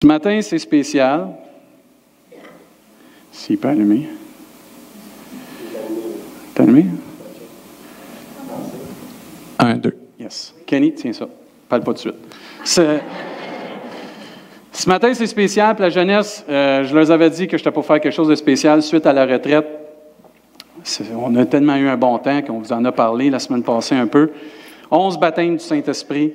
Ce matin, c'est spécial. S'il peut allumer. T'as allumé? 1, 2. Yes. Kenny, tiens ça. Parle pas tout de suite. Ce matin, c'est spécial. Puis la jeunesse, je leur avais dit que j'étais pour faire quelque chose de spécial suite à la retraite. On a tellement eu un bon temps qu'on vous en a parlé la semaine passée un peu. 11 baptêmes du Saint-Esprit.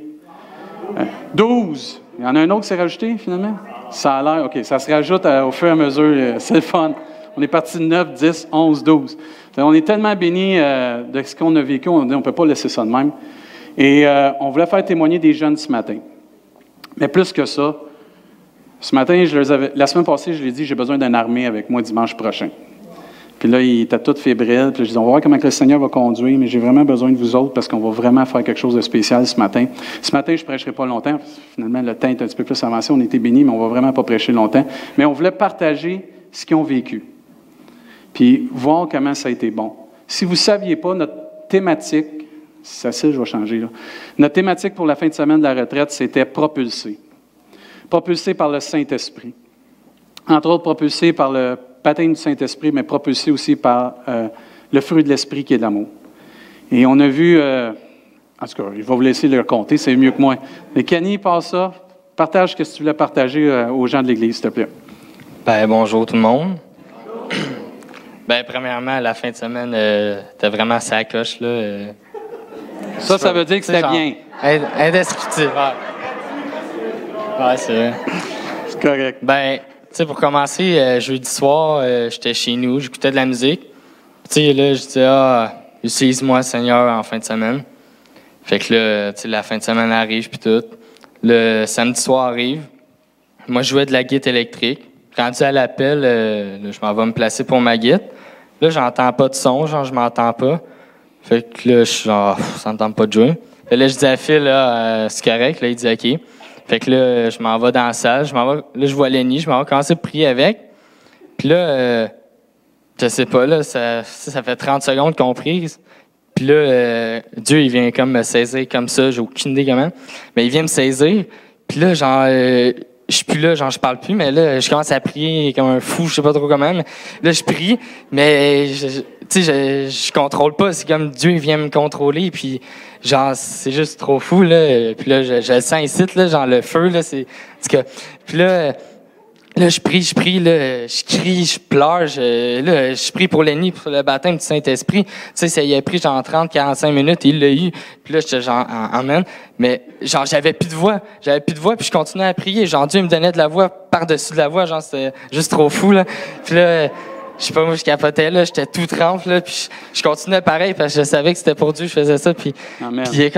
12. Il y en a un autre qui s'est rajouté, finalement? Ça a l'air, OK, ça se rajoute au fur et à mesure. C'est le fun. On est parti de 9, 10, 11, 12. On est tellement bénis de ce qu'on a vécu, on ne peut pas laisser ça de même. Et on voulait faire témoigner des jeunes ce matin. Mais plus que ça, ce matin, la semaine passée, je lui ai dit, j'ai besoin d'une armée avec moi dimanche prochain. Puis là, il était tout fébrile. Puis je dis, on va voir comment le Seigneur va conduire, mais j'ai vraiment besoin de vous autres parce qu'on va vraiment faire quelque chose de spécial ce matin. Ce matin, je ne prêcherai pas longtemps. Finalement, le temps est un petit peu plus avancé. On était bénis, mais on ne va vraiment pas prêcher longtemps. Mais on voulait partager ce qu'ils ont vécu. Puis voir comment ça a été bon. Si vous ne saviez pas, notre thématique, si ça c'est, je vais changer là. Notre thématique pour la fin de semaine de la retraite, c'était propulsé. Propulsé par le Saint-Esprit. Entre autres, propulsé par le baptême du Saint-Esprit, mais propulsé aussi par le fruit de l'Esprit qui est l'amour. Et on a vu, en tout cas, je vais vous laisser le raconter, c'est mieux que moi. Mais Kenny, passe ça. Partage ce que tu voulais partager aux gens de l'Église, s'il te plaît. Ben, bonjour tout le monde. Ben, premièrement, la fin de semaine, t'as vraiment sa coche, là. Ça veut dire que c'était bien. Indescriptible. Ouais, c'est vrai. C'est correct. Ben, tu sais, pour commencer, jeudi soir, j'étais chez nous, j'écoutais de la musique. Tu sais, là, je disais, utilise-moi, Seigneur, en fin de semaine. Fait que là, tu sais, la fin de semaine arrive, puis tout. Le samedi soir arrive. Moi, je jouais de la guitare électrique. Rendu à l'appel, je m'en vais me placer pour ma guitare. Là, j'entends pas de son, genre, je m'entends pas. Fait que là, je suis genre, ça n'entend pas de jouer. Là, je dis à Phil, c'est correct. Là, il dit OK. Fait que là, je m'en vais dans la salle. Là, je vois Lenny, je m'en vais commencer à prier avec. Puis là, je sais pas, là, ça fait 30 secondes qu'on prie. Puis là, Dieu, il vient comme me saisir comme ça. J'ai aucune idée comment. Mais il vient me saisir. Puis là, genre, je suis plus là, genre, je parle plus, mais là, je commence à prier comme un fou, je sais pas trop comment. Mais là, je prie, mais tu sais, je contrôle pas. C'est comme Dieu vient me contrôler, puis genre, c'est juste trop fou, là. Puis là, je le sens ici, là, genre, le feu, là, c'est... Puis là, je prie, là, je crie, je pleure, je prie pour Lenny, pour le baptême du Saint-Esprit. Tu sais, ça y a pris genre 30-45 minutes, et il l'a eu. Puis là, j'étais genre, amen. Mais genre, j'avais plus de voix, puis je continuais à prier. Genre, Dieu me donnait de la voix par-dessus de la voix, genre, c'était juste trop fou, là. Puis là, je sais pas, moi, je capotais, là, j'étais tout trempe, là, puis je continuais pareil, parce que je savais que c'était pour Dieu, je faisais ça, puis il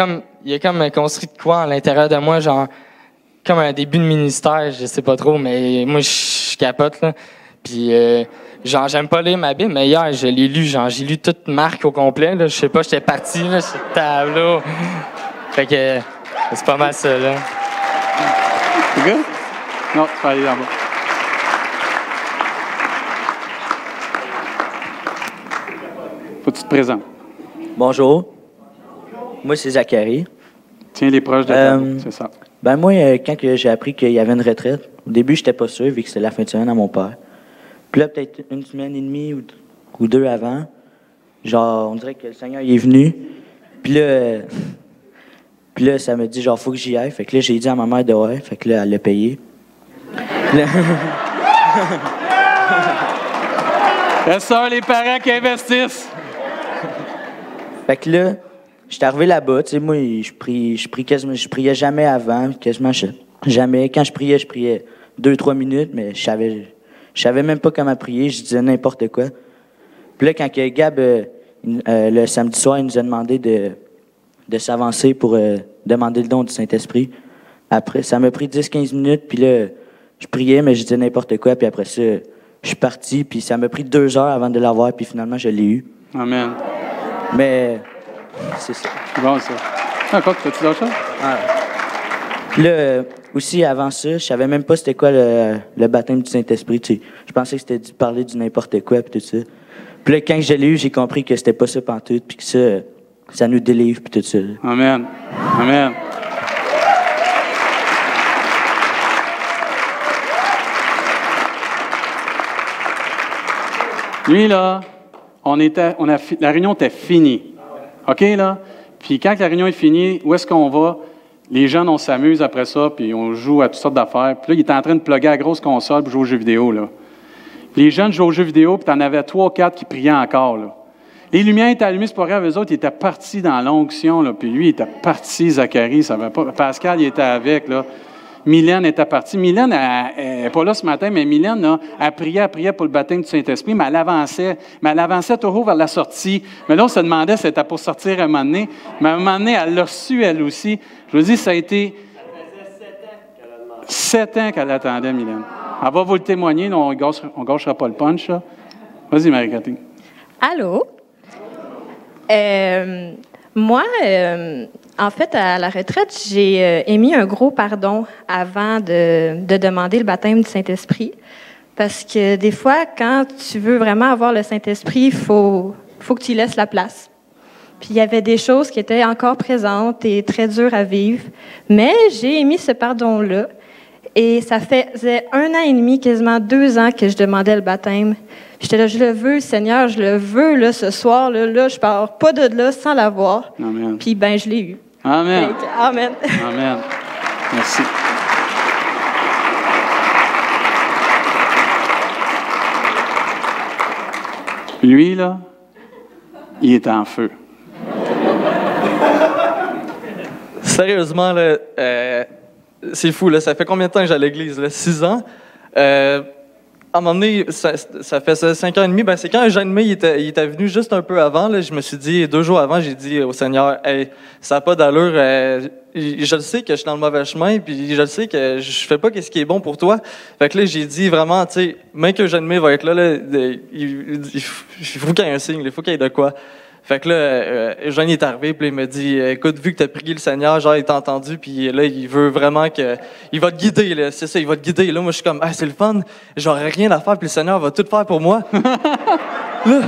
y a comme construit de quoi à l'intérieur de moi, genre, comme un début de ministère, je sais pas trop, mais moi, je capote, là. Puis, genre, j'aime pas lire ma Bible, mais hier, je l'ai lu, genre, j'ai lu toute Marc au complet, là. Je sais pas, j'étais parti, là, sur le tableau. Fait que, c'est pas mal ça, là. C'est good? Non, tu peux aller là-bas. Faut que tu te présentes. Bonjour. Moi, c'est Zachary. Tiens les proches de ta c'est ça. Ben moi, quand j'ai appris qu'il y avait une retraite, au début, j'étais pas sûr, vu que c'était la fin de semaine à mon père. Puis là, peut-être une semaine et demie ou deux avant, genre, on dirait que le Seigneur il est venu. Puis là, ça me dit, genre, faut que j'y aille. Fait que là, j'ai dit à ma mère de ouais. Fait que là, elle l'a payé. C'est ça, les parents qui investissent. Fait que là, j'étais arrivé là-bas, tu sais, moi, je priais jamais avant, quasiment jamais. Quand je priais 2-3 minutes, mais je savais même pas comment prier, je disais n'importe quoi. Puis là, quand Gab, le samedi soir, il nous a demandé de s'avancer pour demander le don du Saint-Esprit, après, ça m'a pris 10-15 minutes, puis là, je priais, mais je disais n'importe quoi, puis après ça, je suis parti, puis ça m'a pris 2 heures avant de l'avoir, puis finalement, je l'ai eu. Amen. Mais... c'est ça. C'est bon, ça. Encore, t'as-tu d'autres choses? Ah. Puis là, aussi, avant ça, je savais même pas c'était quoi le baptême du Saint-Esprit. Tu sais. Je pensais que c'était de parler du n'importe quoi, puis tout ça. Puis là, quand je l'ai eu, j'ai compris que c'était pas ça pantoute, puis que ça nous délivre, puis tout ça. Amen. Amen. Lui, là, la réunion était finie. OK, là? Puis quand la réunion est finie, où est-ce qu'on va? Les jeunes, on s'amuse après ça, puis on joue à toutes sortes d'affaires. Puis là, il était en train de plugger à la grosse console pour jouer aux jeux vidéo, là. Puis les jeunes jouaient aux jeux vidéo, puis t'en avais 3 ou 4 qui priaient encore, là. Les lumières étaient allumées, c'est pas grave, eux autres, ils étaient partis dans l'onction, là. Puis lui, il était parti, Zacharie, ça va pas. Pascal, il était avec, là. Mylène était partie. Mylène, elle n'est pas là ce matin, mais Mylène, là, elle priait pour le baptême du Saint-Esprit, mais elle avançait toujours vers la sortie. Mais là, on se demandait si c'était pour sortir à un moment donné. Mais à un moment donné, elle l'a reçu, elle aussi. Je vous dis, ça a été 7 ans qu'elle attendait, Mylène. Elle va vous le témoigner, là, on ne gâchera pas le punch, là. Vas-y, Marie-Catherine. Allô? Moi, en fait, à la retraite, j'ai émis un gros pardon avant de demander le baptême du Saint-Esprit. Parce que des fois, quand tu veux vraiment avoir le Saint-Esprit, il faut que tu y laisses la place. Puis il y avait des choses qui étaient encore présentes et très dures à vivre. Mais j'ai émis ce pardon-là. Et ça faisait 1 an et demi, quasiment 2 ans que je demandais le baptême. J'étais là, je le veux, Seigneur, je le veux, là, ce soir, là, je pars pas de là sans l'avoir. Amen. Puis, ben, je l'ai eu. Amen. Donc, amen. Amen. Merci. Lui, là, il est en feu. Sérieusement, là, c'est fou, là. Ça fait combien de temps que j'ai à l'église? Là? 6 ans. À un moment donné, ça fait 5 ans et demi. Ben, c'est quand Jean May il était venu juste un peu avant. Là, je me suis dit, 2 jours avant, j'ai dit au Seigneur, hey, ça n'a pas d'allure. Je le sais que je suis dans le mauvais chemin, puis je le sais que je fais pas ce qui est bon pour toi. Fait que là, j'ai dit vraiment, tu sais, même que Jean May va être là, il faut qu'il y ait un signe, il faut qu'il y ait de quoi. Fait que là, Jean est arrivé, puis il me dit, écoute, vu que tu as prié le Seigneur, genre, il t'a entendu, puis là, il veut vraiment que. Il va te guider, là. C'est ça, il va te guider. Là, moi, je suis comme, ah, c'est le fun, j'aurais rien à faire, puis le Seigneur va tout faire pour moi. Là,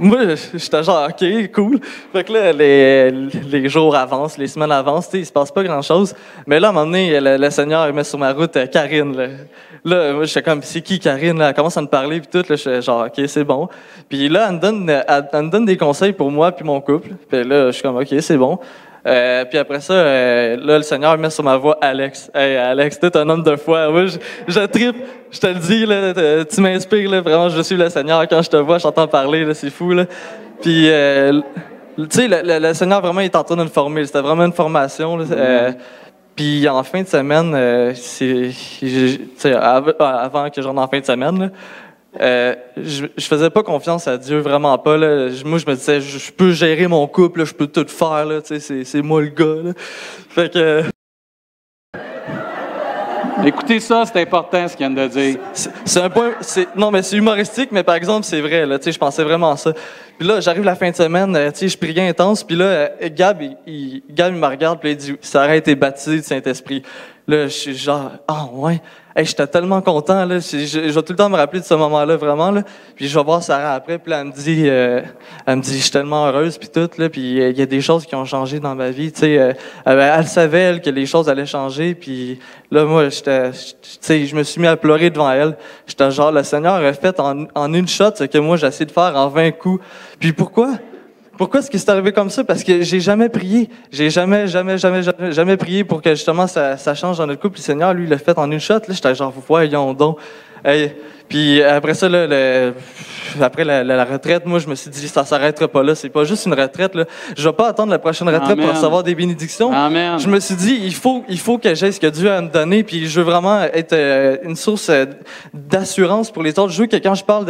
moi, j'étais genre, OK, cool. Fait que là, les jours avancent, les semaines avancent, tu sais, il se passe pas grand-chose. Mais là, à un moment donné, le Seigneur, il met sur ma route Karine, là. Là, moi, j'étais comme, c'est qui Karine, là? Elle commence à me parler, puis tout, là, je suis genre, OK, c'est bon. Puis là, elle me donne des conseils pour moi puis mon couple. Puis là, je suis comme, OK, c'est bon. Puis après ça, là, le Seigneur met sur ma voix Alex. Hey, Alex, t'es un homme de foi. Moi, je trippe, je te le dis, là, tu m'inspires, là, vraiment, je suis le Seigneur. Quand je te vois, je t'entends parler, là, c'est fou, là. Puis, tu sais, le Seigneur, vraiment, il est en train de me former. C'était vraiment une formation, là. Puis en fin de semaine, avant que je rentre en fin de semaine, là, je faisais pas confiance à Dieu, vraiment pas. Là. Moi, je me disais, je peux gérer mon couple, là, je peux tout faire, là, c'est moi le gars. Là. Fait que... Écoutez ça, c'est important ce qu'il vient de dire. C'est un point. Non, mais c'est humoristique, mais par exemple, c'est vrai. Là, je pensais vraiment à ça. Puis là, j'arrive la fin de semaine, je priais intense. Puis là, Gab, il me regarde, puis il dit, Sarah a été baptisée du Saint-Esprit. Là, je suis genre, ah ouais. Hey, j'étais tellement content, là. Je vais tout le temps me rappeler de ce moment-là, vraiment, là. Puis je vais voir Sarah après, puis là, elle me dit, je suis tellement heureuse, puis tout, là. Puis il y a des choses qui ont changé dans ma vie, tu sais. Elle savait, elle, que les choses allaient changer, puis là, moi, je me suis mis à pleurer devant elle. J'étais genre, le Seigneur a fait en une shot ce que moi, j'ai essayé de faire en 20 coups. Puis pourquoi? Pourquoi est-ce que c'est arrivé comme ça? Parce que j'ai jamais prié. J'ai jamais prié pour que justement ça change dans notre couple. Le Seigneur, lui, l'a fait en une shot. Là, j'étais genre, voyons donc. Hey. Puis après ça, là, après la retraite, moi, je me suis dit, ça s'arrêtera pas là. C'est pas juste une retraite. Là. Je vais pas attendre la prochaine retraite Amen. pour recevoir des bénédictions. Amen. Je me suis dit, il faut que j'aie ce que Dieu a à me donner. Puis je veux vraiment être une source d'assurance pour les autres. Je veux que quand je parle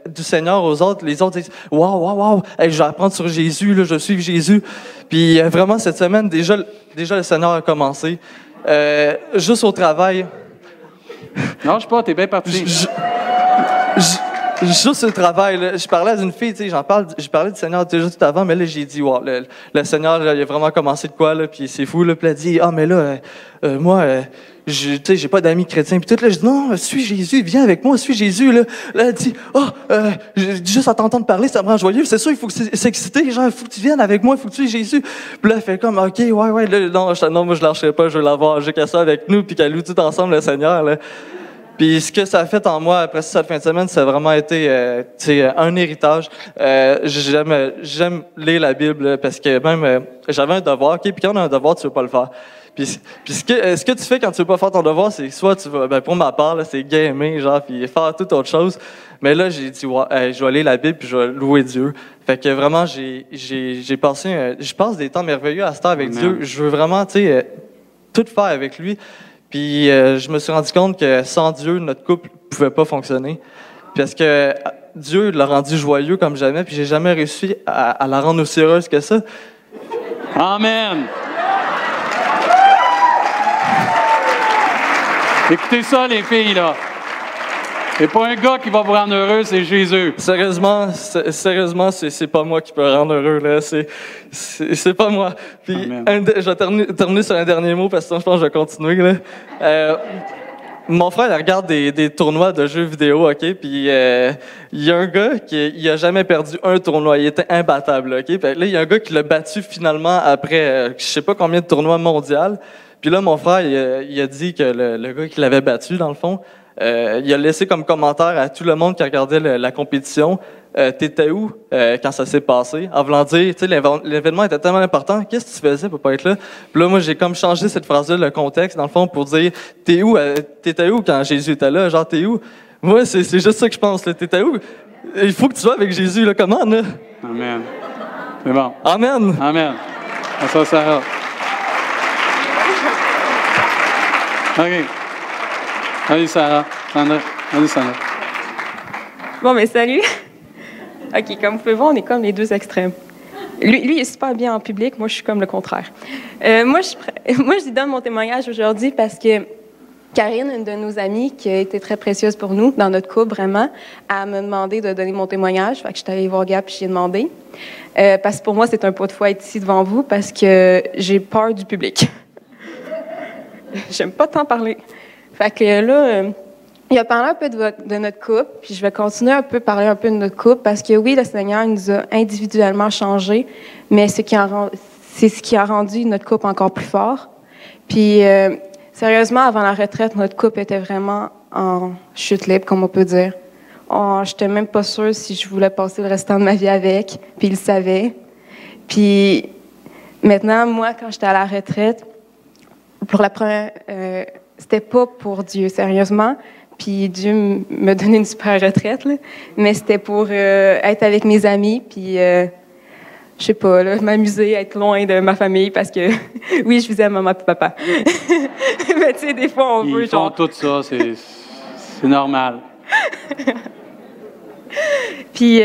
du Seigneur aux autres, les autres disent, wow, hey, je vais apprendre sur Jésus, là, je suis Jésus. Puis vraiment, cette semaine, déjà le Seigneur a commencé. Juste au travail. Non, je sais pas, t'es bien parti. Juste le travail, là, je parlais à une fille, tu sais, je parlais du Seigneur déjà tout avant, mais là, j'ai dit, wow, le Seigneur, là, il a vraiment commencé de quoi, là, puis c'est fou, là, puis elle dit, ah, mais là, moi, tu sais, j'ai pas d'amis chrétiens, puis tout, là, je dis, non, suis Jésus, viens avec moi, suis Jésus, là. Là, elle dit, juste à t'entendre parler, ça me rend joyeux, c'est sûr, il faut que c'est excité, genre, il faut que tu viennes avec moi, il faut que tu sois Jésus. Puis là, elle fait comme, OK, ouais, là, non, moi, je lâcherai pas, je veux l'avoir, j'ai qu'à ça avec nous, puis qu'elle loue tout ensemble le Seigneur, là. Puis ce que ça a fait en moi après cette fin de semaine, ça a vraiment été un héritage. J'aime lire la Bible parce que même j'avais un devoir, OK? Puis quand on a un devoir, tu veux pas le faire. Puis ce que tu fais quand tu veux pas faire ton devoir, c'est soit tu vas, pour ma part, là, c'est gamer, genre, puis faire toute autre chose. Mais là, j'ai dit, ouais, je vais lire la Bible puis je vais louer Dieu. Fait que vraiment, je passe des temps merveilleux à cette heure avec Amen. Dieu. Je veux vraiment, tout faire avec lui. Puis je me suis rendu compte que sans Dieu, notre couple pouvait pas fonctionner. Parce que Dieu l'a rendu joyeux comme jamais, puis j'ai jamais réussi à la rendre aussi heureuse que ça. Amen. Écoutez ça, les filles, là. C'est pas un gars qui va vous rendre heureux, c'est Jésus. Sérieusement, c'est pas moi qui peux rendre heureux, là. C'est pas moi. Puis, je vais terminer sur un dernier mot, parce que sinon, je pense que je vais continuer, là. Mon frère, il regarde des tournois de jeux vidéo, OK? Puis, il y a un gars il a jamais perdu un tournoi. Il était imbattable, OK? Puis là, il y a un gars qui l'a battu finalement après, je sais pas combien de tournois mondiaux. Puis là, mon frère, il a dit que le gars qui l'avait battu, dans le fond, il a laissé comme commentaire à tout le monde qui regardait la compétition, t'étais où quand ça s'est passé? En voulant dire, tu sais, l'événement était tellement important, qu'est-ce que tu faisais pour pas être là? Puis là, moi, j'ai comme changé cette phrase-là, le contexte, dans le fond, pour dire, t'étais où quand Jésus était là? Genre, t'es où? Moi, c'est juste ça que je pense, là. T'étais où? Il faut que tu sois avec Jésus, là. Comment, là? Amen. C'est bon. Amen. Amen. Ça, Sarah. OK. Allez, Sarah. Sandra. Allez, Sandra. Bon, mais salut. OK, comme vous pouvez voir, on est comme les deux extrêmes. Lui, il est super bien en public. Moi, je suis comme le contraire. Moi, je lui donne mon témoignage aujourd'hui parce que Karine, une de nos amies, qui a été très précieuse pour nous, dans notre couple, vraiment, elle m'a demandé de donner mon témoignage. Fait que je suis allée voir Gab et j'ai demandé. Parce que pour moi, c'est un pot de foi être ici devant vous parce que j'ai peur du public. J'aime pas tant parler. Fait que là, il a parlé un peu de notre couple, puis je vais continuer un peu à parler un peu de notre couple, parce que oui, le Seigneur nous a individuellement changés, mais c'est ce qui a rendu notre couple encore plus fort. Puis, sérieusement, avant la retraite, notre couple était vraiment en chute libre, comme on peut dire. J'étais même pas sûre si je voulais passer le restant de ma vie avec, puis il le savait. Puis, maintenant, moi, quand j'étais à la retraite, pour la première... c'était pas pour Dieu, sérieusement. Puis Dieu me donnait une super retraite, là. Mais c'était pour être avec mes amis, puis je sais pas, là, m'amuser, être loin de ma famille, parce que oui, je faisais à maman et papa. Mais tu sais, des fois, on veut genre... Ils font tout ça, c'est normal. Puis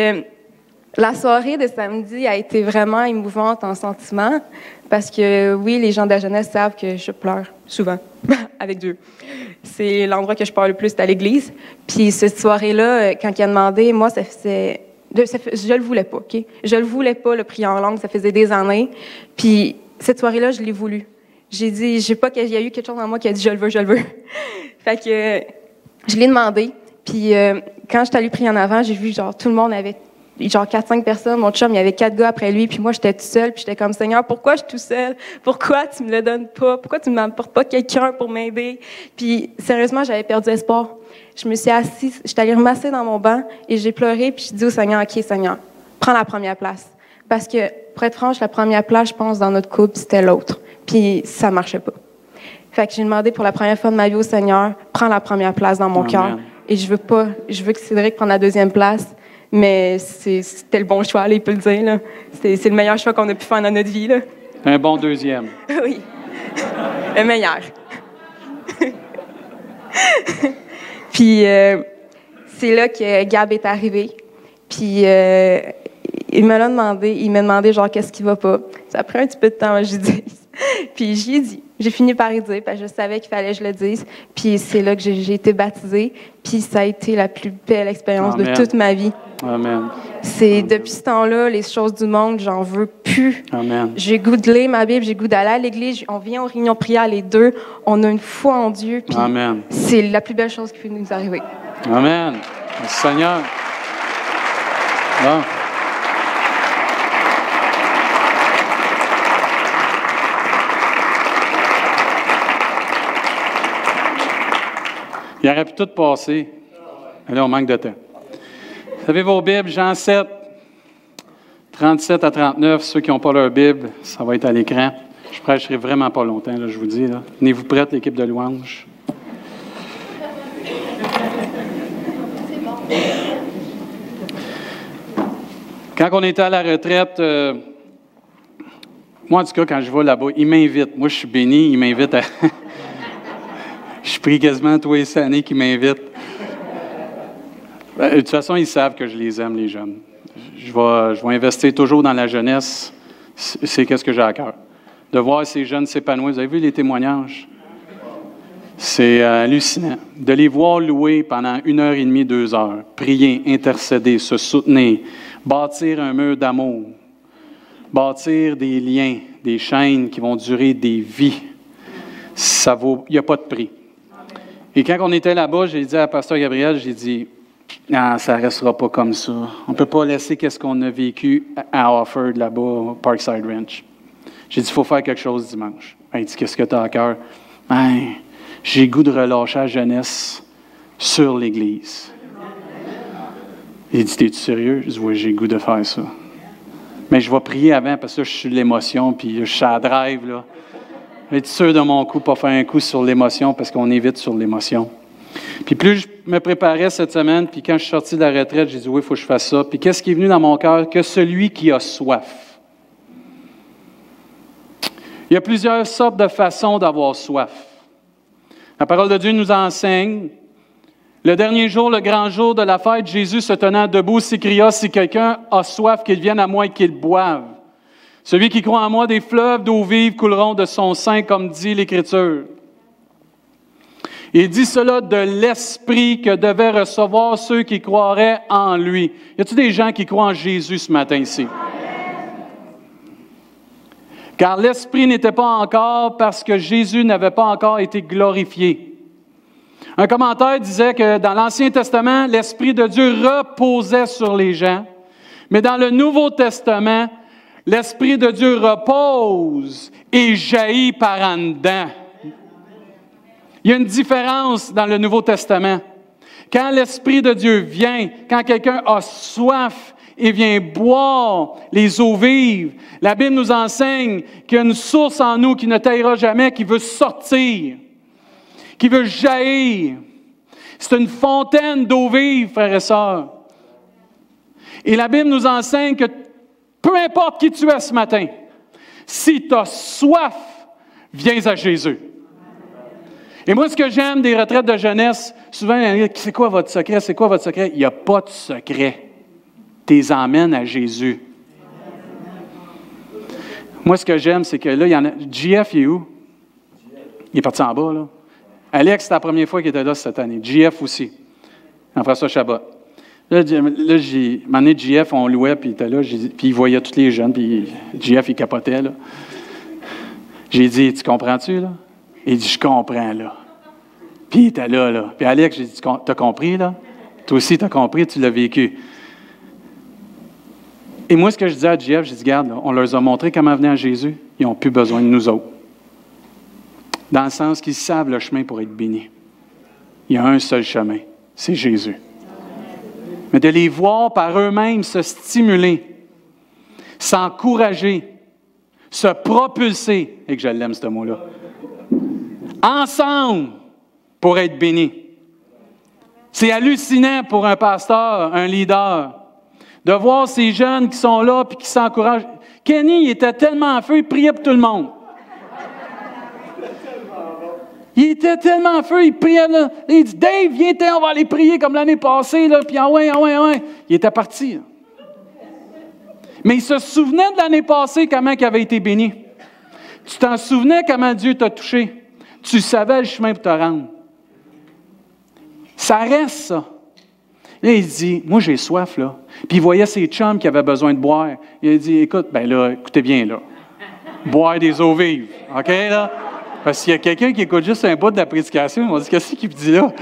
la soirée de samedi a été vraiment émouvante en sentiment, parce que oui, les gens de la jeunesse savent que je pleure souvent avec Dieu. C'est l'endroit que je pleure le plus, c'est à l'église. Puis cette soirée-là, quand il a demandé, moi, je le voulais pas, OK? Je le voulais pas, le prier en langue, ça faisait des années. Puis cette soirée-là, je l'ai voulu. J'ai dit, il y a eu quelque chose en moi qui a dit, je le veux. Fait que je l'ai demandé. Puis quand je suis allée prier en avant, j'ai vu, genre, tout le monde avait genre 4-5 personnes. Mon chum, il y avait 4 gars après lui, puis moi, j'étais toute seule, puis j'étais comme, Seigneur, pourquoi je suis toute seule? Pourquoi tu me le donnes pas? Pourquoi tu ne m'apportes pas quelqu'un pour m'aider? Puis, sérieusement, j'avais perdu espoir. Je me suis assise, j'étais allée remasser dans mon banc, et j'ai pleuré, puis je dis au Seigneur, OK, Seigneur, prends la première place. Parce que, pour être franche, la première place, je pense, dans notre couple, c'était l'autre. Puis, ça marchait pas. Fait que j'ai demandé pour la première fois de ma vie au Seigneur, prends la première place dans mon cœur. Et je veux que Cédric prenne la deuxième place. Mais c'était le bon choix, là, il peut le dire. Là. C'est le meilleur choix qu'on a pu faire dans notre vie. Là. Un bon deuxième. Oui, le meilleur. Puis, c'est là que Gab est arrivé. Puis, il m'a demandé, genre, qu'est-ce qui va pas. Ça a pris un petit peu de temps, j'ai dit. Puis, j'y ai dit. J'ai fini par y dire, parce que je savais qu'il fallait que je le dise. Puis, c'est là que j'ai été baptisée. Puis, ça a été la plus belle expérience de toute ma vie. Amen. Depuis ce temps-là, les choses du monde, j'en veux plus. Amen. J'ai goût de lire ma Bible, j'ai goût d'aller à l'église. On vient aux réunions de prière, les deux. On a une foi en Dieu. Puis Amen. c'est la plus belle chose qui peut nous arriver. Amen. Merci, Seigneur. Bon. Il aurait pu tout passer. Mais là, on manque de temps. Vous avez vos Bibles, Jean 7, 37 à 39. Ceux qui n'ont pas leur Bible, ça va être à l'écran. Je prêcherai vraiment pas longtemps, là, je vous dis. Là. Tenez-vous prête, l'équipe de louange. Quand on était à la retraite, moi, en tout cas, quand je vais là-bas, ils m'invitent. Moi, je suis béni, ils m'invitent à... Je prie quasiment tous les années qu'ils m'invitent. De toute façon, ils savent que je les aime, les jeunes. Je vais investir toujours dans la jeunesse. C'est qu'est-ce que j'ai à cœur. De voir ces jeunes s'épanouir. Vous avez vu les témoignages? C'est hallucinant. De les voir louer pendant 1h30, 2 heures, prier, intercéder, se soutenir, bâtir un mur d'amour, bâtir des liens, des chaînes qui vont durer des vies. Ça vaut, il n'y a pas de prix. Et quand on était là-bas, j'ai dit à Pasteur Gabriel, j'ai dit, ah, ça ne restera pas comme ça. On ne peut pas laisser qu'est-ce qu'on a vécu à Offord, là-bas, au Parkside Ranch. J'ai dit, il faut faire quelque chose dimanche. Il dit, qu'est-ce que tu as à cœur? J'ai le goût de relâcher la jeunesse sur l'Église. Il dit, t'es-tu sérieux? Je dis, oui, j'ai le goût de faire ça. Mais je vais prier avant, parce que là, je suis de l'émotion, puis je suis à la drive, là. Être sûr de mon coup, pas faire un coup sur l'émotion, parce qu'on est vite sur l'émotion. Puis plus je me préparais cette semaine, puis quand je suis sorti de la retraite, j'ai dit, oui, il faut que je fasse ça. Puis qu'est-ce qui est venu dans mon cœur? Que celui qui a soif. Il y a plusieurs sortes de façons d'avoir soif. La parole de Dieu nous enseigne. Le dernier jour, le grand jour de la fête, Jésus, se tenant debout, s'écria, « Si quelqu'un a soif, qu'il vienne à moi et qu'il boive. Celui qui croit en moi, des fleuves d'eau vive couleront de son sein, comme dit l'Écriture. » Il dit cela de l'esprit que devaient recevoir ceux qui croiraient en lui. Y a-t-il des gens qui croient en Jésus ce matin ici? Car l'esprit n'était pas encore parce que Jésus n'avait pas encore été glorifié. Un commentaire disait que dans l'Ancien Testament, l'Esprit de Dieu reposait sur les gens, mais dans le Nouveau Testament, l'Esprit de Dieu repose et jaillit par en dedans. Il y a une différence dans le Nouveau Testament. Quand l'Esprit de Dieu vient, quand quelqu'un a soif et vient boire les eaux vives, la Bible nous enseigne qu'il y a une source en nous qui ne taillera jamais, qui veut sortir, qui veut jaillir. C'est une fontaine d'eau vive, frères et sœurs. Et la Bible nous enseigne que peu importe qui tu es ce matin, si tu as soif, viens à Jésus. Et moi, ce que j'aime des retraites de jeunesse, souvent, c'est quoi votre secret? C'est quoi votre secret? Il n'y a pas de secret. Tu les emmènes à Jésus. Moi, ce que j'aime, c'est que là, il y en a. JF, il est où? Il est parti en bas, là. Alex, c'est la première fois qu'il était là cette année. JF aussi. François Chabot. Là, un moment donné, JF, on louait, puis il était là, puis il voyait tous les jeunes, puis JF, il capotait, là. J'ai dit, tu comprends-tu, là? Il dit, je comprends, là. Puis il était là, là. Puis Alex, j'ai dit, t'as compris, là? Toi aussi, t'as compris, tu l'as vécu. Et moi, ce que je disais à JF, j'ai dit, regarde, là, on leur a montré comment venir à Jésus. Ils n'ont plus besoin de nous autres. Dans le sens qu'ils savent le chemin pour être bénis. Il y a un seul chemin, c'est Jésus. Mais de les voir par eux-mêmes se stimuler, s'encourager, se propulser, et que je l'aime ce mot-là, ensemble pour être bénis. C'est hallucinant pour un pasteur, un leader, de voir ces jeunes qui sont là et qui s'encouragent. Kenny, il était tellement en feu, il priait pour tout le monde. Il était tellement en feu, il priait. Là. Il dit, Dave, viens, on va aller prier comme l'année passée, là, puis ah ouais. Il était parti. Là. Mais il se souvenait de l'année passée, comment il avait été béni. Tu t'en souvenais comment Dieu t'a touché. Tu savais le chemin pour te rendre. Ça reste, ça. Là, il dit, moi, j'ai soif, là. Puis il voyait ses chums qui avaient besoin de boire. Il a dit, écoute, ben là, écoutez bien, là. Boire des eaux vives, OK, là? Parce qu'il y a quelqu'un qui écoute juste un bout de la prédication, on dit, qu'est-ce qu'il dit là?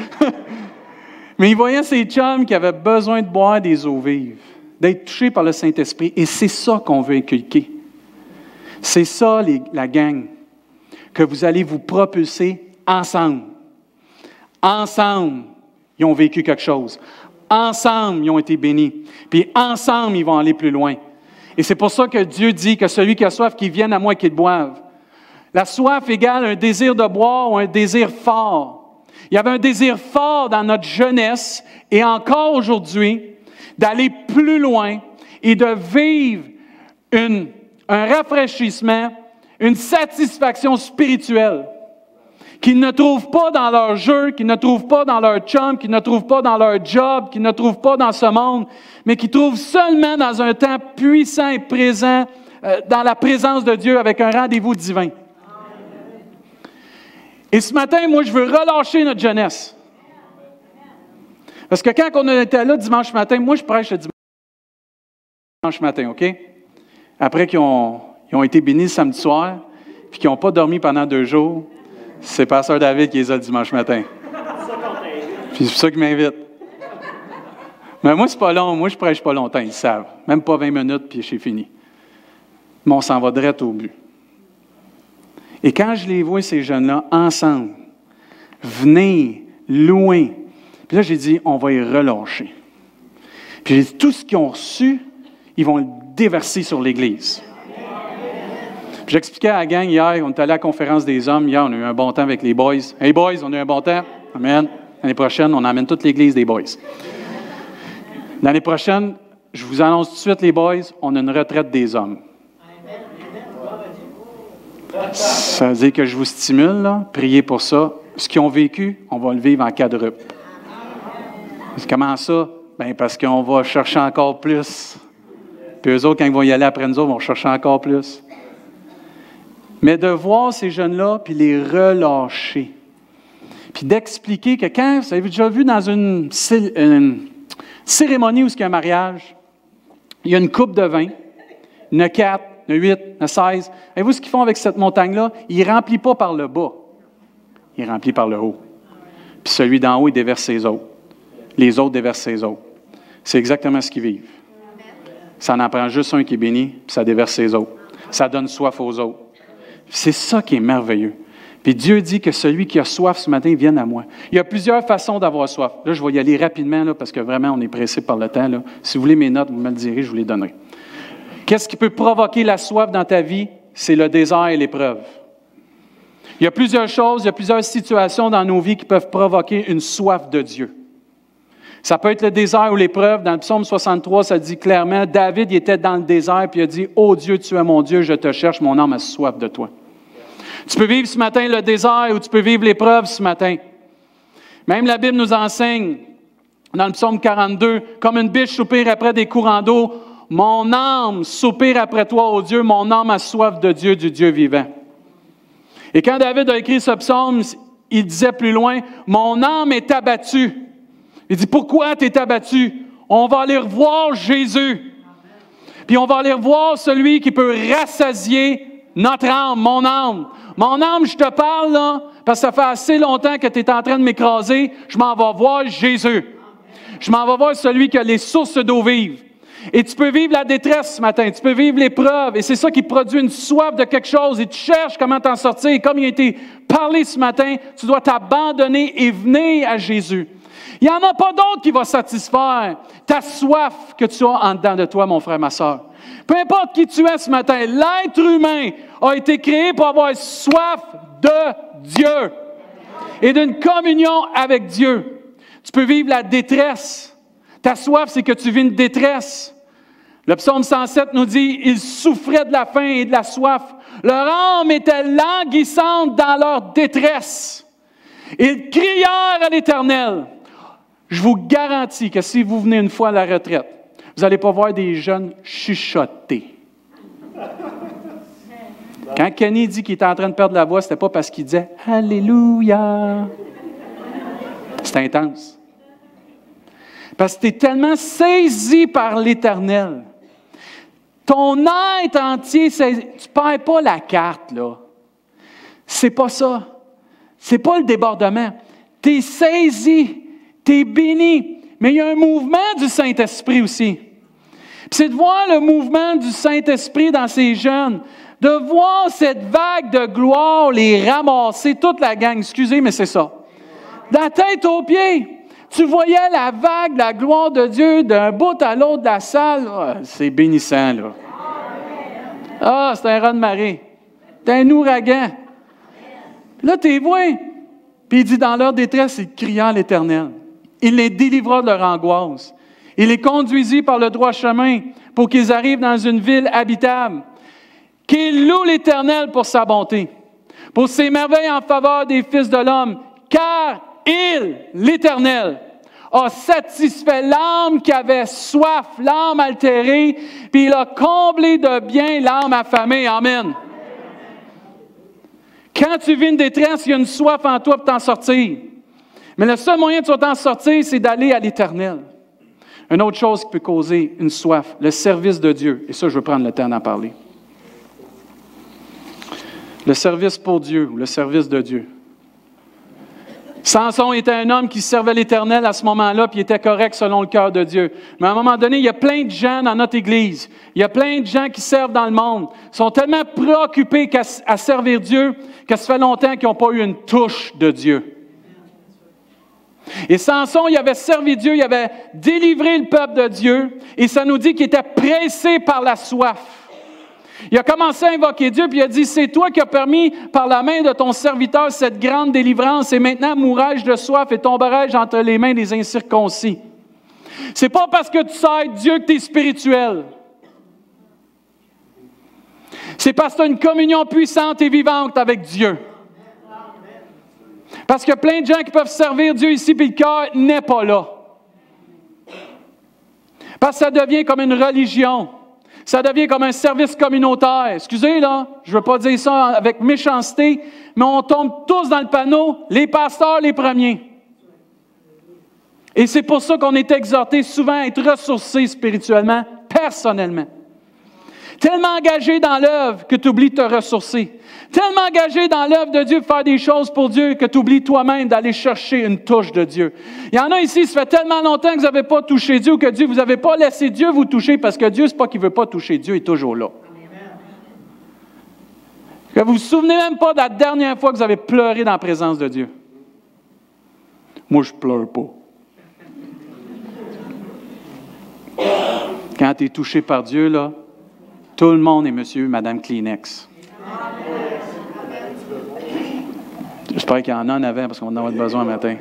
Mais il voyait ses chums qui avaient besoin de boire des eaux vives, d'être touchés par le Saint-Esprit. Et c'est ça qu'on veut inculquer. C'est ça, la gang, que vous allez vous propulser ensemble. ensemble, ils ont vécu quelque chose. Ensemble, ils ont été bénis. Puis ensemble, ils vont aller plus loin. Et c'est pour ça que Dieu dit que celui qui a soif, qu'il vienne à moi et qu'il boive. La soif égale un désir de boire ou un désir fort. Il y avait un désir fort dans notre jeunesse et encore aujourd'hui d'aller plus loin et de vivre un rafraîchissement, une satisfaction spirituelle qu'ils ne trouvent pas dans leur jeu, qu'ils ne trouvent pas dans leur chum, qu'ils ne trouvent pas dans leur job, qu'ils ne trouvent pas dans ce monde, mais qu'ils trouvent seulement dans un temps puissant et présent, dans la présence de Dieu avec un rendez-vous divin. Et ce matin, moi, je veux relâcher notre jeunesse. Parce que quand on était là dimanche matin, moi, je prêche le dimanche matin, OK? Après qu'ils ont été bénis le samedi soir, puis qu'ils n'ont pas dormi pendant 2 jours, c'est Pasteur David qui les a le dimanche matin. Puis c'est pour ça qu'il m'invite. Mais moi, c'est pas long. Moi, je prêche pas longtemps, ils savent. Même pas 20 minutes, puis c'est fini. Mais on s'en va direct au but. Et quand je les vois, ces jeunes-là, ensemble, venir, loin, puis là, j'ai dit, on va y relâcher. Puis j'ai dit, tout ce qu'ils ont reçu, ils vont le déverser sur l'Église. Puis j'expliquais à la gang hier, on est allé à la conférence des hommes, hier, on a eu un bon temps avec les boys. Hey boys, on a eu un bon temps. Amen. L'année prochaine, on emmène toute l'Église des boys. L'année prochaine, je vous annonce tout de suite, les boys, on a une retraite des hommes. Ça veut dire que je vous stimule, là, priez pour ça. Ce qu'ils ont vécu, on va le vivre en quadruple. Comment ça? Bien, parce qu'on va chercher encore plus. Puis eux autres, quand ils vont y aller après nous autres, vont chercher encore plus. Mais de voir ces jeunes-là, puis les relâcher. Puis d'expliquer que quand, vous avez déjà vu dans une cérémonie où il y a un mariage, il y a une coupe de vin, il y en a 4, il y en a 8, il y en a 16. Savez-vous ce qu'ils font avec cette montagne-là? Il ne remplit pas par le bas, il remplit par le haut. Puis celui d'en haut, il déverse ses autres. Les autres déversent ses autres. C'est exactement ce qu'ils vivent. Ça en prend juste un qui est béni, puis ça déverse ses autres. Ça donne soif aux autres. C'est ça qui est merveilleux. Puis Dieu dit que celui qui a soif ce matin vienne à moi. Il y a plusieurs façons d'avoir soif. Là, je vais y aller rapidement là, parce que vraiment, on est pressé par le temps. Là. Si vous voulez mes notes, vous me le direz, je vous les donnerai. Qu'est-ce qui peut provoquer la soif dans ta vie? C'est le désert et l'épreuve. Il y a plusieurs choses, il y a plusieurs situations dans nos vies qui peuvent provoquer une soif de Dieu. Ça peut être le désert ou l'épreuve. Dans le psaume 63, ça dit clairement, David il était dans le désert puis il a dit, « Ô Dieu, tu es mon Dieu, je te cherche, mon âme a soif de toi. » Tu peux vivre ce matin le désert ou tu peux vivre l'épreuve ce matin. Même la Bible nous enseigne, dans le psaume 42, « Comme une biche soupire après des courants d'eau, mon âme soupire après toi, ô Dieu, mon âme a soif de Dieu, du Dieu vivant. » Et quand David a écrit ce psaume, il disait plus loin, « Mon âme est abattue. » Il dit, pourquoi tu es abattu? On va aller revoir Jésus. Puis on va aller revoir celui qui peut rassasier notre âme, mon âme. Mon âme, je te parle, là, parce que ça fait assez longtemps que tu es en train de m'écraser. Je m'en vais voir Jésus. Je m'en vais voir celui qui a les sources d'eau vive. Et tu peux vivre la détresse ce matin, tu peux vivre l'épreuve, et c'est ça qui produit une soif de quelque chose, et tu cherches comment t'en sortir. Et comme il a été parlé ce matin, tu dois t'abandonner et venir à Jésus. Il n'y en a pas d'autre qui va satisfaire ta soif que tu as en dedans de toi, mon frère, ma soeur. Peu importe qui tu es ce matin, l'être humain a été créé pour avoir soif de Dieu et d'une communion avec Dieu. Tu peux vivre la détresse. Ta soif, c'est que tu vis une détresse. Le psaume 107 nous dit, « Ils souffraient de la faim et de la soif. Leur âme était languissante dans leur détresse. Ils crièrent à l'Éternel. » Je vous garantis que si vous venez une fois à la retraite, vous n'allez pas voir des jeunes chuchoter. Quand Kenny dit qu'il était en train de perdre la voix, ce n'était pas parce qu'il disait « Alléluia ». C'est intense. Parce que tu es tellement saisi par l'Éternel. Ton être entier, tu ne perds pas la carte, là. C'est pas ça. C'est pas le débordement. Tu es saisi. Tu es béni, mais il y a un mouvement du Saint-Esprit aussi. Puis c'est de voir le mouvement du Saint-Esprit dans ces jeunes, de voir cette vague de gloire les ramasser, toute la gang, excusez, mais c'est ça. De la tête aux pieds. Tu voyais la vague, la gloire de Dieu d'un bout à l'autre de la salle. Ah, c'est bénissant, là. Ah, c'est un raz de marée. C'est un ouragan. Là, tu les vois. Puis il dit, dans leur détresse, ils criaient à l'Éternel. Il les délivra de leur angoisse. Il les conduisit par le droit chemin pour qu'ils arrivent dans une ville habitable. Qu'ils louent l'Éternel pour sa bonté, pour ses merveilles en faveur des fils de l'homme, car il, l'Éternel, a satisfait l'âme qui avait soif, l'âme altérée, puis il a comblé de bien l'âme affamée. Amen. Quand tu vis une détresse, il y a une soif en toi pour t'en sortir. Mais le seul moyen de t'en sortir, c'est d'aller à l'Éternel. Une autre chose qui peut causer une soif, le service de Dieu. Et ça, je veux prendre le temps d'en parler. Le service pour Dieu, ou le service de Dieu. Samson était un homme qui servait l'Éternel à ce moment-là, puis il était correct selon le cœur de Dieu. Mais à un moment donné, il y a plein de gens dans notre Église, il y a plein de gens qui servent dans le monde, sont tellement préoccupés à servir Dieu, que ça fait longtemps qu'ils n'ont pas eu une touche de Dieu. Et Samson, il avait servi Dieu, il avait délivré le peuple de Dieu, et ça nous dit qu'il était pressé par la soif. Il a commencé à invoquer Dieu, puis il a dit, c'est toi qui as permis par la main de ton serviteur cette grande délivrance, et maintenant mourrai-je de soif et tomberai-je entre les mains des incirconcis. C'est pas parce que tu sers Dieu que tu es spirituel. C'est parce que tu as une communion puissante et vivante avec Dieu. Parce qu'il y a plein de gens qui peuvent servir Dieu ici, puis le cœur n'est pas là. Parce que ça devient comme une religion. Ça devient comme un service communautaire. Excusez, là, je ne veux pas dire ça avec méchanceté, mais on tombe tous dans le panneau, les pasteurs les premiers. Et c'est pour ça qu'on est exhorté souvent à être ressourcé spirituellement, personnellement. Tellement engagé dans l'œuvre que tu oublies de te ressourcer. Tellement engagé dans l'œuvre de Dieu, de faire des choses pour Dieu, que tu oublies toi-même d'aller chercher une touche de Dieu. Il y en a ici, ça fait tellement longtemps que vous n'avez pas touché Dieu, que Dieu, vous n'avez pas laissé Dieu vous toucher, parce que Dieu, ce n'est pas qu'il ne veut pas toucher, Dieu est toujours là. Que vous ne vous souvenez même pas de la dernière fois que vous avez pleuré dans la présence de Dieu. Moi, je ne pleure pas. Quand tu es touché par Dieu, là, tout le monde est monsieur et madame Kleenex. J'espère qu'il y en a en avant parce qu'on en a besoin un matin.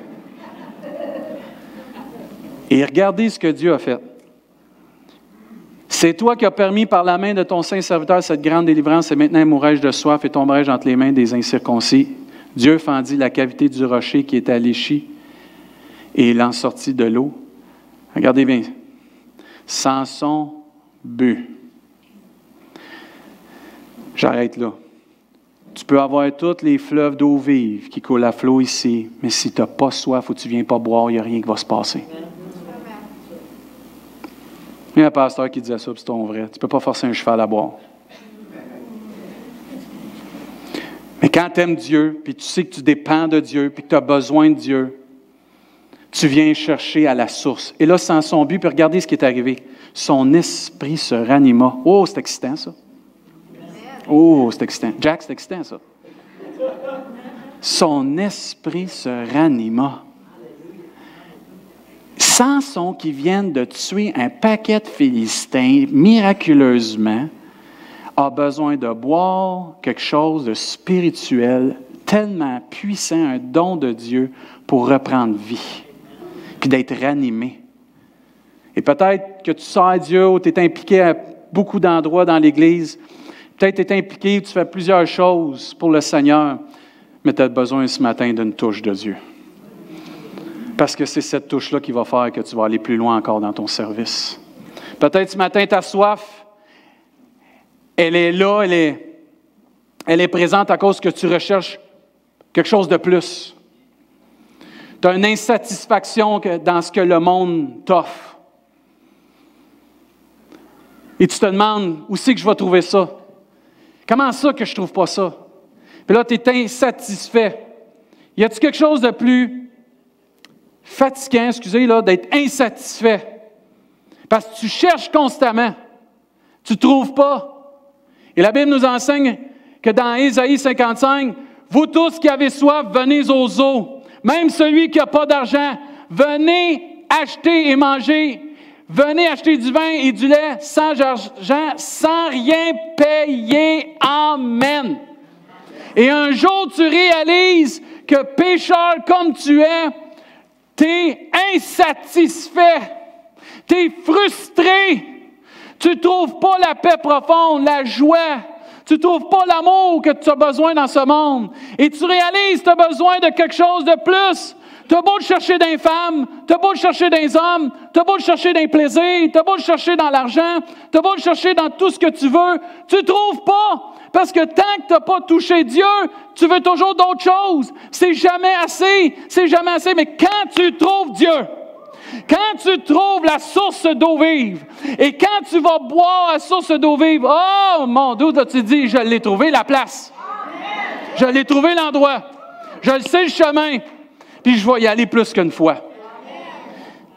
Et regardez ce que Dieu a fait. C'est toi qui as permis par la main de ton saint serviteur cette grande délivrance, et maintenant mourrai-je de soif et tomberai-je entre les mains des incirconcis. Dieu fendit la cavité du rocher qui était à l'échis et il en sortit de l'eau. Regardez bien. Samson but. J'arrête là. Tu peux avoir tous les fleuves d'eau vive qui coulent à flot ici, mais si tu n'as pas soif ou tu ne viens pas boire, il n'y a rien qui va se passer. Il y a un pasteur qui disait ça, puis c'est ton vrai. Tu ne peux pas forcer un cheval à boire. Mais quand tu aimes Dieu, puis tu sais que tu dépends de Dieu, puis que tu as besoin de Dieu, tu viens chercher à la source. Et là, sans son but, puis regardez ce qui est arrivé. Son esprit se ranima. Oh, c'est excitant, ça. Oh, c'est excitant. Jack, c'est excitant, ça. Son esprit se ranima. Samson qui vient de tuer un paquet de Philistins miraculeusement a besoin de boire quelque chose de spirituel tellement puissant, un don de Dieu pour reprendre vie, puis d'être ranimé. Et peut-être que tu sers Dieu ou tu es impliqué à beaucoup d'endroits dans l'Église. Peut-être que tu es impliqué, tu fais plusieurs choses pour le Seigneur, mais tu as besoin ce matin d'une touche de Dieu. Parce que c'est cette touche-là qui va faire que tu vas aller plus loin encore dans ton service. Peut-être ce matin, ta soif, elle est là, elle est présente à cause que tu recherches quelque chose de plus. Tu as une insatisfaction dans ce que le monde t'offre. Et tu te demandes, où c'est que je vais trouver ça? Comment ça que je ne trouve pas ça? Puis là, tu es insatisfait. Y a-t-il quelque chose de plus fatigant, là, d'être insatisfait? Parce que tu cherches constamment. Tu ne trouves pas. Et la Bible nous enseigne que dans Ésaïe 55, « Vous tous qui avez soif, venez aux eaux. même celui qui n'a pas d'argent, venez acheter et manger. Venez acheter du vin et du lait sans argent, sans rien payer. Amen. Et un jour, tu réalises que pécheur comme tu es, tu es insatisfait, tu es frustré, tu ne trouves pas la paix profonde, la joie, tu ne trouves pas l'amour que tu as besoin dans ce monde. Et tu réalises que tu as besoin de quelque chose de plus. Tu as beau le chercher dans les femmes, tu as beau le chercher dans les hommes, tu as beau le chercher dans les plaisirs, tu as beau le chercher dans l'argent, tu as beau le chercher dans tout ce que tu veux, tu ne trouves pas. Parce que tant que tu n'as pas touché Dieu, tu veux toujours d'autres choses. C'est jamais assez, c'est jamais assez. Mais quand tu trouves Dieu, quand tu trouves la source d'eau vive, et quand tu vas boire la source d'eau vive, oh mon Dieu, là, tu dis, je l'ai trouvé la place. Je l'ai trouvé l'endroit. Je le sais le chemin. Puis je vais y aller plus qu'une fois.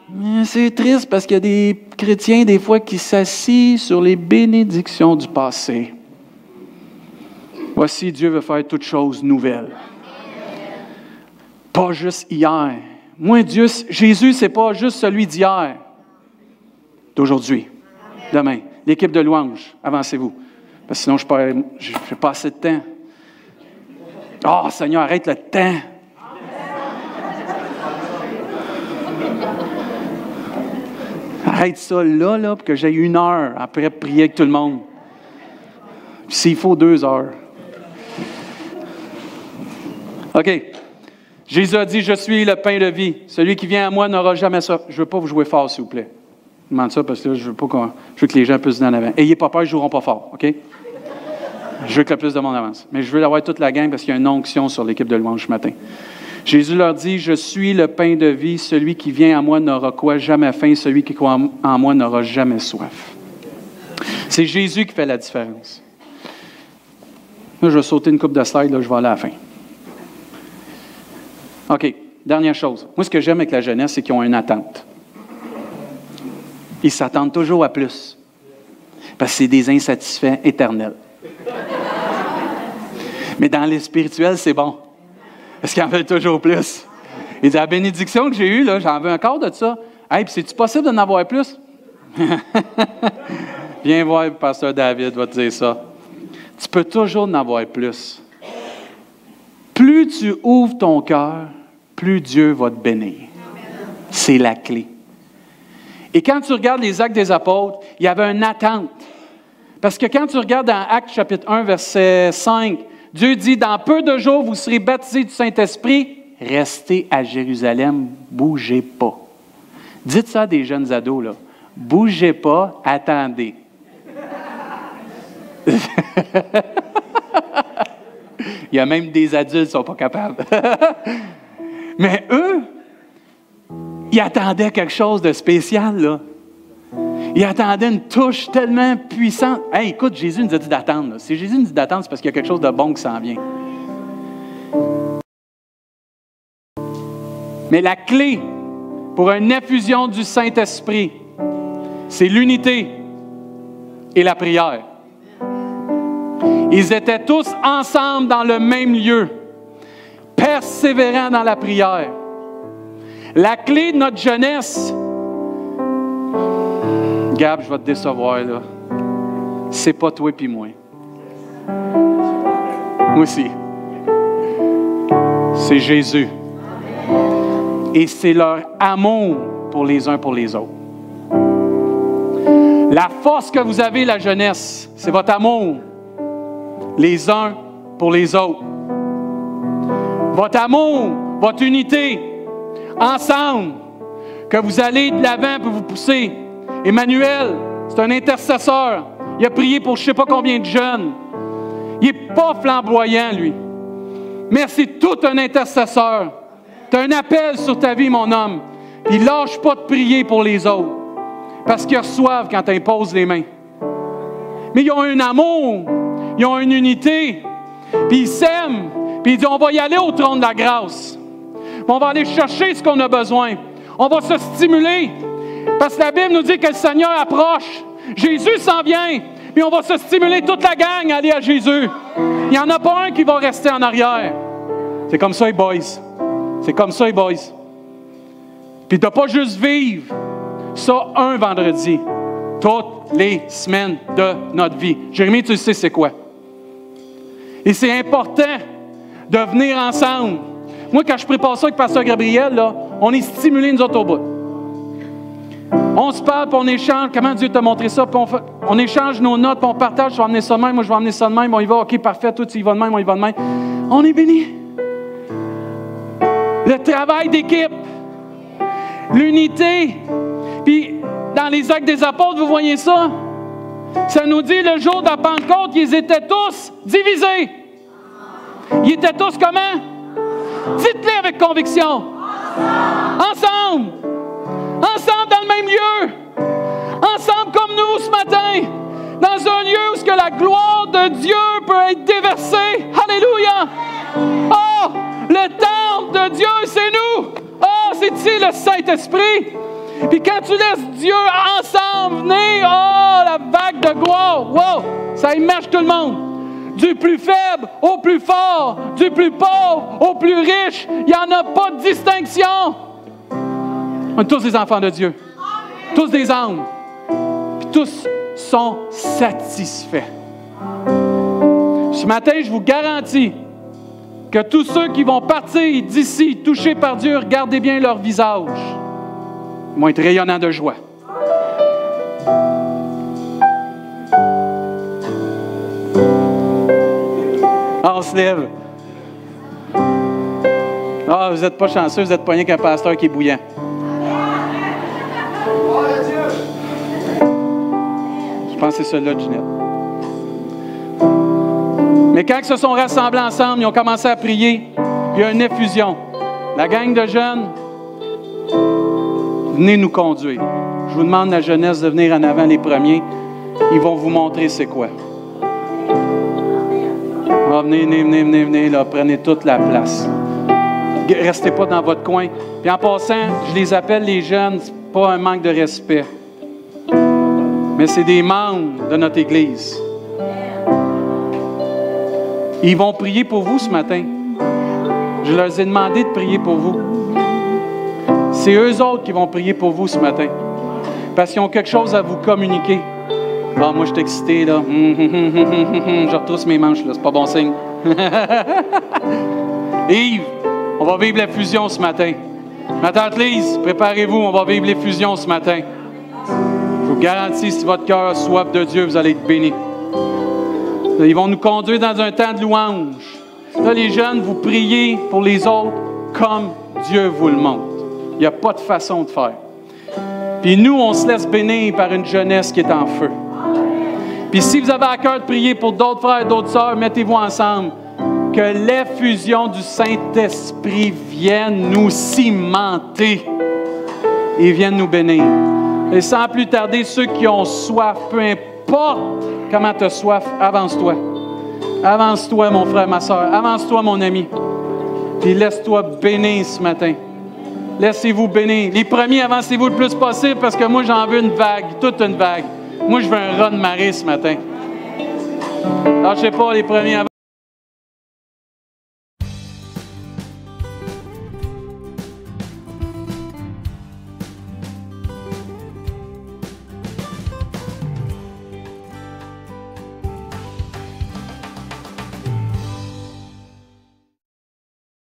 Mais c'est triste parce qu'il y a des chrétiens, des fois, qui s'assient sur les bénédictions du passé. Voici, Dieu veut faire toutes choses nouvelles. Pas juste hier. Moi, Dieu, Jésus, c'est pas juste celui d'hier, d'aujourd'hui, demain. L'équipe de louange, avancez-vous. Parce que sinon, je n'ai pas assez de temps. Oh, Seigneur, arrête le temps. Arrête ça là, pour que j'aie 1 heure après prier avec tout le monde. Puis s'il faut 2 heures. OK. Jésus a dit, je suis le pain de vie. Celui qui vient à moi n'aura jamais soif. Je ne veux pas vous jouer fort, s'il vous plaît. Je demande ça parce que là, je veux que les gens puissent venir en avant. Ayez pas peur, ils ne joueront pas fort, OK? Je veux que le plus de monde avance. Mais je veux avoir toute la gang parce qu'il y a une onction sur l'équipe de louange ce matin. Jésus leur dit, je suis le pain de vie. Celui qui vient à moi n'aura quoi? Jamais faim. Celui qui croit en moi n'aura jamais soif. C'est Jésus qui fait la différence. Là, je vais sauter une coupe de slide, là, je vais aller à la fin. OK, dernière chose. Moi, ce que j'aime avec la jeunesse, c'est qu'ils ont une attente. Ils s'attendent toujours à plus. Parce que c'est des insatisfaits éternels. Mais dans les spirituels, c'est bon. Parce qu'ils en veulent toujours plus. Et la bénédiction que j'ai eue, là, j'en veux encore de ça. Hey, puis c'est-tu possible d'en avoir plus? Viens voir, le pasteur David va te dire ça. Tu peux toujours en avoir plus. Plus tu ouvres ton cœur, plus Dieu va te bénir. C'est la clé. Et quand tu regardes les Actes des Apôtres, il y avait une attente. Parce que quand tu regardes dans Actes chapitre 1, verset 5, Dieu dit, dans peu de jours, vous serez baptisés du Saint-Esprit, restez à Jérusalem, bougez pas. Dites ça à des jeunes ados, là. Bougez pas, attendez. Il y a même des adultes qui ne sont pas capables. Mais eux, ils attendaient quelque chose de spécial, là. Ils attendaient une touche tellement puissante. Hey, écoute, Jésus nous a dit d'attendre. Là. Si Jésus nous dit d'attendre, c'est parce qu'il y a quelque chose de bon qui s'en vient. Mais la clé pour une effusion du Saint-Esprit, c'est l'unité et la prière. Ils étaient tous ensemble dans le même lieu, persévérants dans la prière. La clé de notre jeunesse, Gab, je vais te décevoir, là. C'est pas toi puis moi. Moi aussi. C'est Jésus. Et c'est leur amour pour les uns pour les autres. La force que vous avez, la jeunesse, c'est votre amour les uns pour les autres. Votre amour, votre unité, ensemble, que vous allez de l'avant pour vous pousser. Emmanuel, c'est un intercesseur. Il a prié pour je ne sais pas combien de jeunes. Il n'est pas flamboyant, lui. Mais c'est tout un intercesseur. Tu as un appel sur ta vie, mon homme. Puis lâche pas de prier pour les autres. Parce qu'ils reçoivent quand tu imposes les mains. Mais ils ont un amour. Ils ont une unité. Puis ils s'aiment. Puis ils disent, on va y aller au trône de la grâce. On va aller chercher ce qu'on a besoin. On va se stimuler. Parce que la Bible nous dit que le Seigneur approche. Jésus s'en vient. Puis on va se stimuler toute la gang à aller à Jésus. Il n'y en a pas un qui va rester en arrière. C'est comme ça, les boys. C'est comme ça, les boys. Puis tu n'as pas juste vivre ça un vendredi, toutes les semaines de notre vie. Jérémie, tu sais c'est quoi. Et c'est important de venir ensemble. Moi, quand je prépare ça avec Pasteur Gabriel, là, on est stimulés, nous autres, au bout. On se parle, puis on échange. Comment Dieu t'a montré ça? Puis on échange nos notes, puis on partage. Je vais emmener ça de même, moi je vais emmener ça de même. On y va, OK, parfait, toi tu y vas de même, on y va de même. On est bénis. Le travail d'équipe, l'unité. Puis, dans les Actes des Apôtres, vous voyez ça? Ça nous dit, le jour de la Pentecôte, ils étaient tous divisés. Ils étaient tous comment? Dites-le avec conviction. Ensemble. Ensemble dans le même lieu. Ensemble comme nous ce matin. Dans un lieu où la gloire de Dieu peut être déversée. Alléluia. Oh, le temple de Dieu, c'est nous. Oh, c'est ici le Saint-Esprit. Puis quand tu laisses Dieu ensemble venir, oh, la vague de gloire. Wow, ça immerge tout le monde. Du plus faible au plus fort, du plus pauvre au plus riche. Il n'y en a pas de distinction. On est tous des enfants de Dieu. Tous des âmes. Puis tous sont satisfaits. Ce matin, je vous garantis que tous ceux qui vont partir d'ici, touchés par Dieu, regardez bien leur visage. Ils vont être rayonnants de joie. On se lève. Ah, vous n'êtes pas chanceux, vous êtes pas rien qu'un pasteur qui est bouillant. Je pense que c'est celui-là, Ginette. Mais quand ils se sont rassemblés ensemble, ils ont commencé à prier. Il y a une effusion. La gang de jeunes, venez nous conduire. Je vous demande la jeunesse de venir en avant les premiers. Ils vont vous montrer c'est quoi. Ah, venez, là, prenez toute la place. Restez pas dans votre coin. Puis en passant, je les appelle les jeunes, c'est pas un manque de respect. Mais c'est des membres de notre Église. Ils vont prier pour vous ce matin. Je leur ai demandé de prier pour vous. C'est eux autres qui vont prier pour vous ce matin. Parce qu'ils ont quelque chose à vous communiquer. Ah, moi, je suis excité, là. Je retrousse mes manches, là. C'est pas bon signe. Yves, on va vivre la fusion ce matin. Ma tante Lise, préparez-vous, on va vivre l'effusion ce matin. Je vous garantis, si votre cœur a soif de Dieu, vous allez être bénis. Ils vont nous conduire dans un temps de louange. Là, les jeunes, vous priez pour les autres comme Dieu vous le montre. Il n'y a pas de façon de faire. Puis nous, on se laisse bénir par une jeunesse qui est en feu. Puis si vous avez à cœur de prier pour d'autres frères et d'autres sœurs, mettez-vous ensemble. Que l'effusion du Saint-Esprit vienne nous cimenter et vienne nous bénir. Et sans plus tarder, ceux qui ont soif, peu importe comment tu as soif, avance-toi. Avance-toi, mon frère, ma sœur. Avance-toi, mon ami. Puis laisse-toi bénir ce matin. Laissez-vous bénir. Les premiers, avancez-vous le plus possible parce que moi, j'en veux une vague, toute une vague. Moi, je veux un raz de marée ce matin. Lâchez pas les premiers.